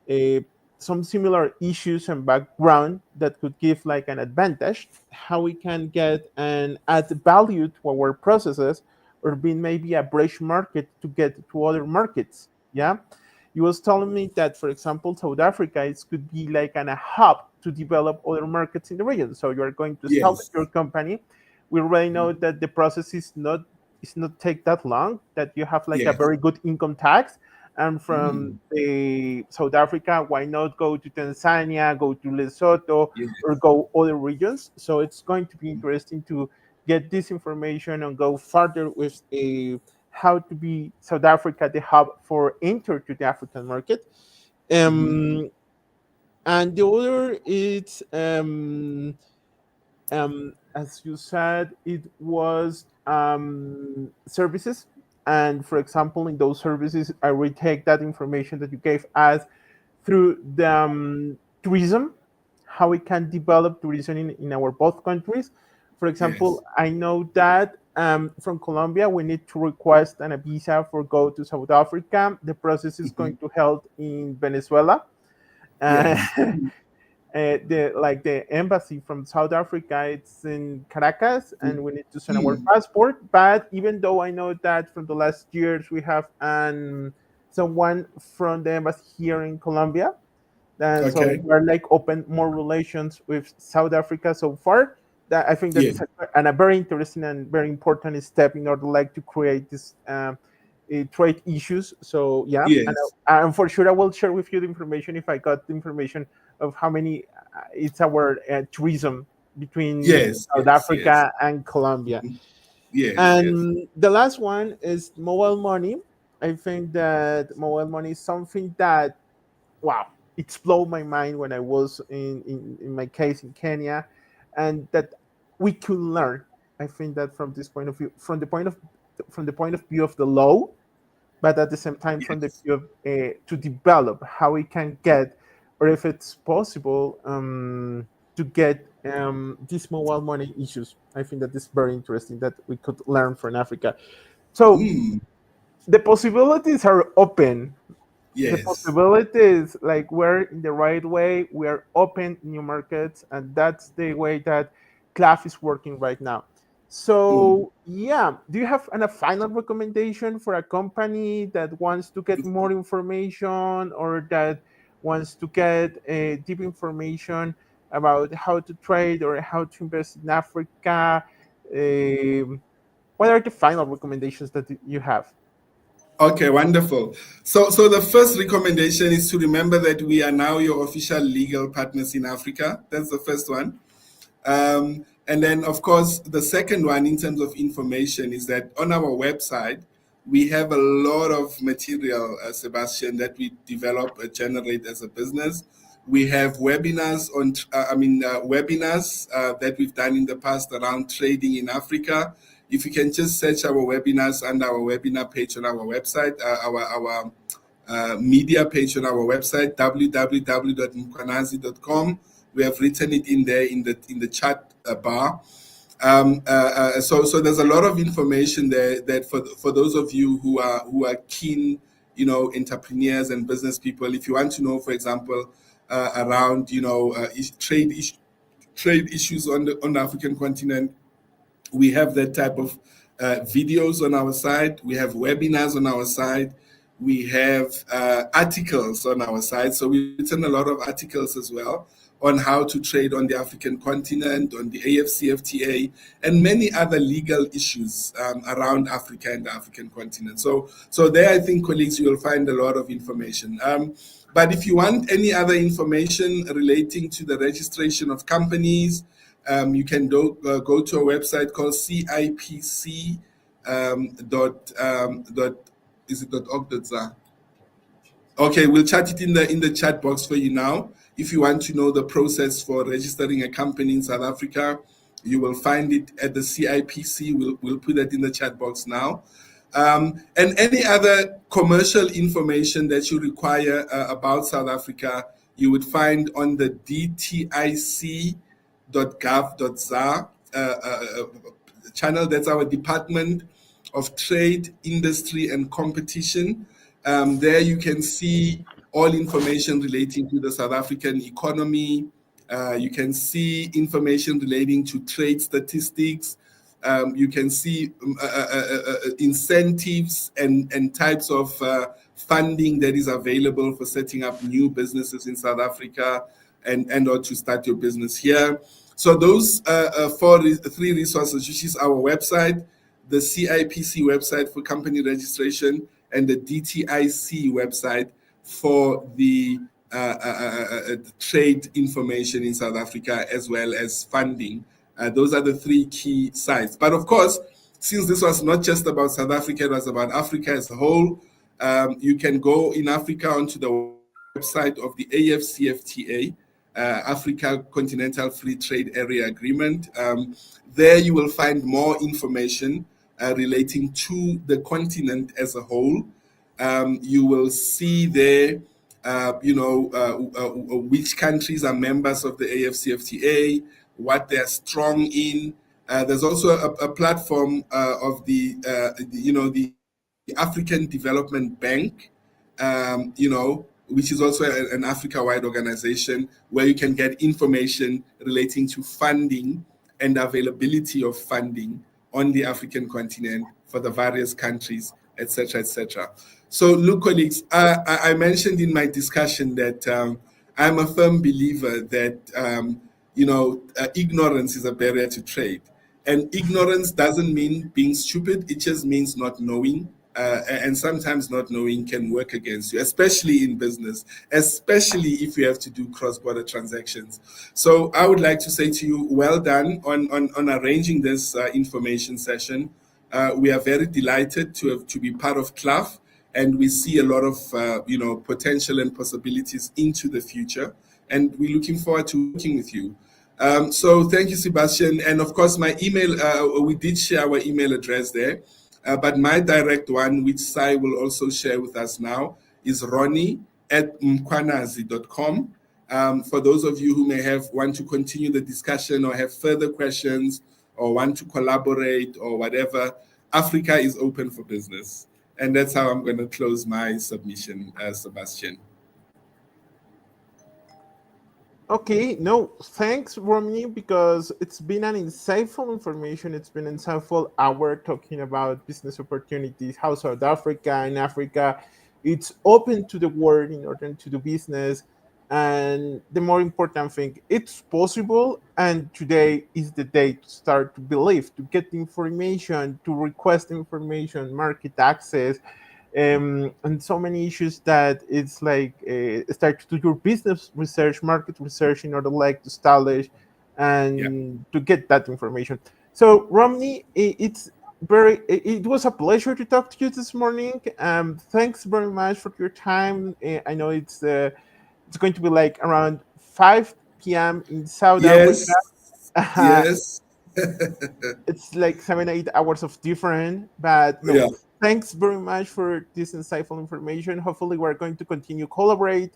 a some similar issues and background that could give like an advantage. How we can get and add value to our processes or being maybe a bridge market to get to other markets. Yeah. You was telling me that, for example, South Africa it could be like a hub to develop other markets in the region. So you are going to establish Yes. your company. We already know that the process is not take that long. That you have like a Yes. very good income tax. And from Mm. the South Africa, why not go to Tanzania, go to Lesotho, or Yes. go other regions? So it's going to be interesting to get this information and go further with a how to be South Africa the hub for enter to the African market. Hmm. Um, and the other is as you said, it was services. And for example, in those services, I retake that information that you gave us through the tourism, how we can develop tourism in our both countries. For example, Yes. I know that from Colombia, we need to request a visa for go to South Africa. The process is Hmm. going to held in Venezuela. Uh, Yes. the embassy from South Africa, it's in Caracas, and we need to send our Mm. passport. But even though I know that from the last years we have someone from the embassy here in Colombia, and so Okay. we're like open more relations with South Africa so far. That I think that Yeah. is a very interesting and very important step in order like to create this trade issues. So yeah, Yes. and for sure I will share with you the information if I got the information of how many it's our tourism between Yes. South Yes. Yes. Africa and Colombia. Mhm. Yes. Yes. And the last one is mobile money. I think that mobile money is something that wow, it's blown my mind when I was in my case in Kenya, and that we could learn. I think that from this point of view, from the point of view of the law, but at the same time from the Yes. view of to develop how we can get, or if it's possible, to get these mobile money issues. I think that is very interesting that we could learn from Africa. So Mm. the possibilities are open. the Yes. possibilities, like we're in the right way, we are open new markets, and that's the way that CLAF is working right now. Mm. So yeah, do you have a final recommendation for a company that wants to get more information, or that wants to get deep information about how to trade or how to invest in Africa? Um, what are the final recommendations that you have? Okay, wonderful. So the first recommendation is to remember that we are now your official legal partners in Africa. That's the first one. And then, of course, the second one in terms of information is that on our website, we have a lot of material, Sebastian, that we develop, generate as a business. We have webinars that we've done in the past around trading in Africa. If you can just search our webinars under our webinar page on our website, our media page on our website, www.mkwanazi.com. We have written it in there in the chat bar. So there's a lot of information there that for those of you who are keen, entrepreneurs and business people, if you want to know, for example, around trade issues on the African continent, we have that type of videos on our site. We have webinars on our site. We have articles on our site. So we've written a lot of articles as well on how to trade on the African continent, on the AFCFTA, and many other legal issues around Africa and the African continent. So there, I think, colleagues, you will find a lot of information. But if you want any other information relating to the registration of companies, you can go to a website called CIPC is it .org.za? Okay, we'll chat it in the chat box for you now. If you want to know the process for registering a company in South Africa, you will find it at the CIPC. We'll put that in the chat box now. And any other commercial information that you require about South Africa, you would find on the dtic.gov.za channel. That's our Department of Trade, Industry and Competition. There you can see all information relating to the South African economy. You can see information relating to trade statistics. You can see incentives and types of funding that is available for setting up new businesses in South Africa and or to start your business here. So those three resources, which is our website, the CIPC website for company registration, and the DTIC website for the trade information in South Africa, as well as funding. Those are the three key sites. But of course, since this was not just about South Africa, it was about Africa as a whole, you can go in Africa onto the website of the AFCFTA, Africa Continental Free Trade Area Agreement. There you will find more information relating to the continent as a whole. You will see there, which countries are members of the AFCFTA, what they're strong in. There's also a platform of the African Development Bank, which is also an Africa-wide organization where you can get information relating to funding and availability of funding on the African continent for the various countries, etc., etc. So, look, colleagues, I mentioned in my discussion that I'm a firm believer that ignorance is a barrier to trade, and ignorance doesn't mean being stupid; it just means not knowing. And sometimes not knowing can work against you, especially in business, especially if you have to do cross-border transactions. So I would like to say to you, well done on arranging this information session. We are very delighted to be part of CLAF, and we see a lot of potential and possibilities into the future. And we're looking forward to working with you. So thank you, Sebastian. And of course, my email, we did share our email address there. But my direct one, which Sai will also share with us now, is ronnie@mkwanazi.com. For those of you who may want to continue the discussion or have further questions or want to collaborate or whatever, Africa is open for business. And that's how I'm going to close my submission, Sebastian. Okay, no, thanks, Romney, because it's been an insightful information. It's been an insightful hour talking about business opportunities, how South Africa and Africa, it's open to the world in order to do business. And the more important thing, it's possible. And today is the day to start to believe, to get the information, to request information, market access, and so many issues that it's like start to do your business research, market research in order like to establish Yeah. and to get that information. So Romney, it's very it was a pleasure to talk to you this morning. Thanks very much for your time. I know it's going to be like around 5 p.m. in South Africa. Yes. Yes. It's like 7 8 hours of different, but no, Yeah. thanks very much for this insightful information. Hopefully we're going to continue collaborate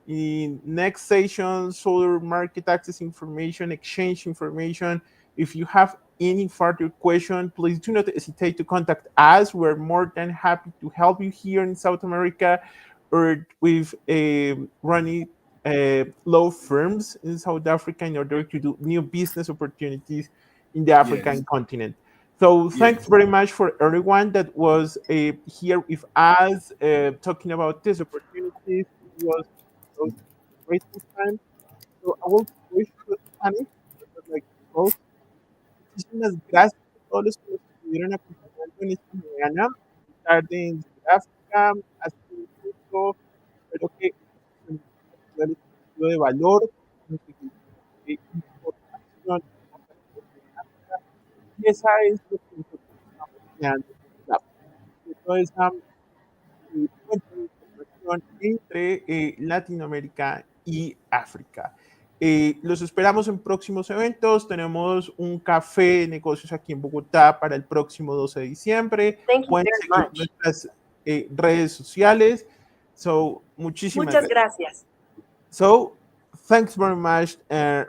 in next sessions, solar market access information, exchange information. If you have any further question, please do not hesitate to contact us. We're more than happy to help you here in South America or with running law firms in South Africa in order to do new business opportunities in the Yes. African continent. So thanks Yes. very much for everyone that was here with us talking about these opportunities. It was a great time. So I will wish you Spanish, like both. Muchísimas gracias a todos los que nos estuvieron acompañando en esta mañana, tarde en Sudáfrica. Ha sido un gusto. Espero que el contenido de valor, conseguir información, y esa es lo que nosotros estamos creando. Entonces, puente de información entre Latinoamérica y África. Los esperamos en próximos eventos. Tenemos un café de negocios aquí en Bogotá para el próximo 12 de diciembre. Pueden seguir nuestras redes sociales. So, muchísimas gracias. So, thanks very much,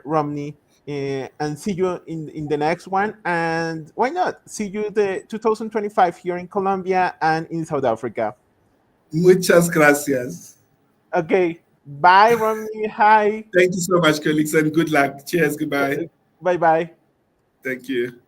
Romney. And see you in the next one. And why not? See you the 2025 here in Colombia and in South Africa. Muchas gracias. Okay. Bye, Romney. Hi. Thank you so much, colleagues, and good luck. Cheers. Goodbye. Bye bye. Thank you.